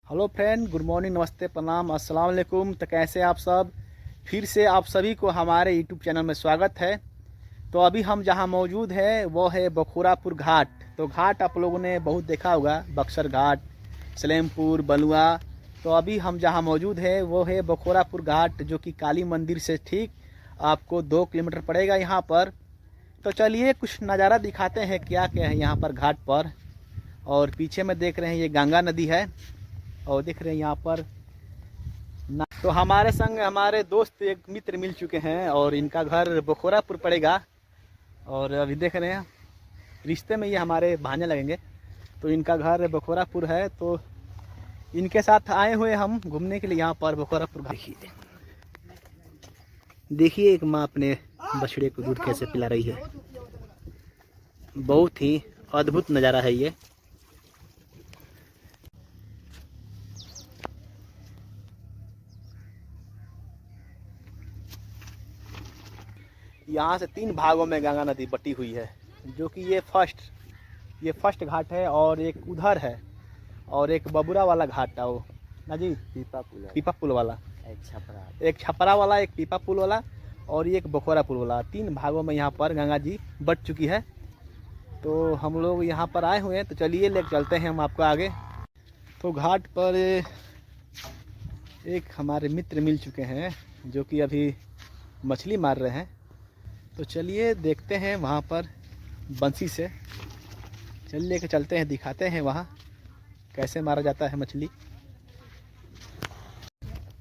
Hello friend, good morning, नमस्ते, प्रणाम, अस्सलाम वालेकुम। तो कैसे आप सब? फिर से आप सभी को हमारे यूट्यूब चैनल में स्वागत है। तो अभी हम जहां मौजूद है वो है बखोरापुर घाट। तो घाट आप लोगों ने बहुत देखा होगा, बक्सर घाट, सलेमपुर, बलुआ। तो अभी हम जहां मौजूद है वो है बखोरापुर घाट, जो कि काली मंदिर से ठीक आपको 2 किलोमीटर पड़ेगा यहाँ पर। तो चलिए कुछ नज़ारा दिखाते हैं क्या क्या है यहाँ पर घाट पर। और पीछे में देख रहे हैं ये गंगा नदी है, और देख रहे हैं यहाँ पर तो हमारे संग हमारे दोस्त एक मित्र मिल चुके हैं और इनका घर बखोरापुर पड़ेगा। और अभी देख रहे हैं रिश्ते में ये हमारे भांजे लगेंगे। तो इनका घर बखोरापुर है, तो इनके साथ आए हुए हम घूमने के लिए यहाँ पर बखोरापुर। देखिए एक माँ अपने बछड़े को दूध कैसे पिला रही है। बहुत ही अद्भुत नज़ारा है ये। यहाँ से 3 भागों में गंगा नदी बटी हुई है, जो कि ये फर्स्ट घाट है, और एक उधर है, और एक बबुरा वाला घाट है वो ना जी, पीपा पुल वाला, एक छपरा वाला, एक पीपा पुल वाला, और एक बखोरा पुल वाला। 3 भागों में यहाँ पर गंगा जी बट चुकी है। तो हम लोग यहाँ पर आए हुए हैं, तो चलिए लेकर चलते हैं हम आपको आगे। तो घाट पर एक हमारे मित्र मिल चुके हैं जो कि अभी मछली मार रहे हैं। तो चलिए देखते हैं वहाँ पर बंसी से लेके चलते हैं, दिखाते हैं वहाँ कैसे मारा जाता है मछली।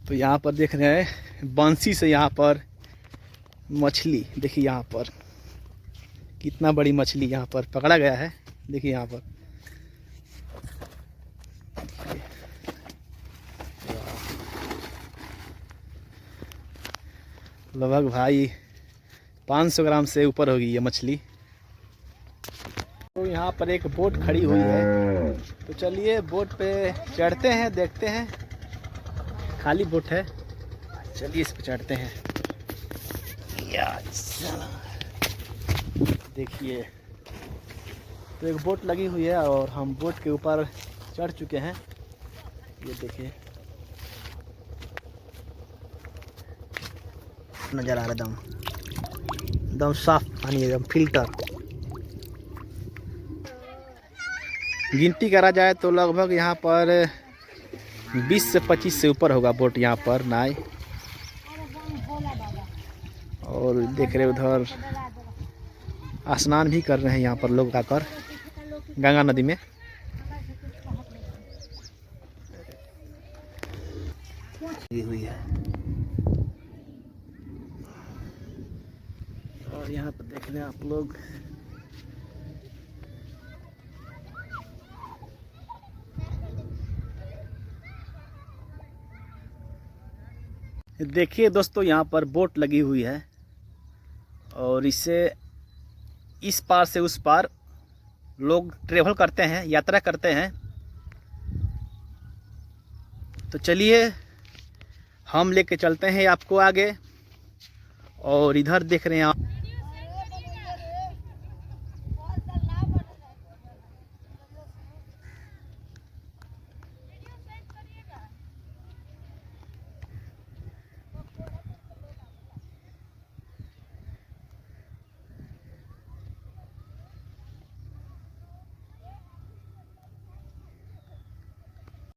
तो यहाँ पर देख रहे हैं बंसी से यहाँ पर मछली, देखिए यहाँ पर कितना बड़ी मछली यहाँ पर पकड़ा गया है। देखिए यहाँ पर लगभग भाई 500 ग्राम से ऊपर होगी ये मछली। तो यहाँ पर एक बोट खड़ी हुई है, तो चलिए बोट पे चढ़ते हैं, देखते हैं। खाली बोट है, चलिए इस पे चढ़ते हैं। देखिए तो एक बोट लगी हुई है और हम बोट के ऊपर चढ़ चुके हैं। ये देखिए नज़र आ रहा है, एकदम साफ पानी, एकदम फिल्टर। गिनती करा जाए तो लगभग यहाँ पर 20 से 25 से ऊपर होगा बोट यहाँ पर नाव। और देख रहे उधर स्नान भी कर रहे हैं यहाँ पर लोग आकर गंगा नदी में। हुई है और यहाँ पर देख रहे हैं आप लोग देखिए दोस्तों, यहाँ पर बोट लगी हुई है और इससे इस पार से उस पार लोग ट्रेवल करते हैं, यात्रा करते हैं। तो चलिए हम लेके चलते हैं आपको आगे। और इधर देख रहे हैं आप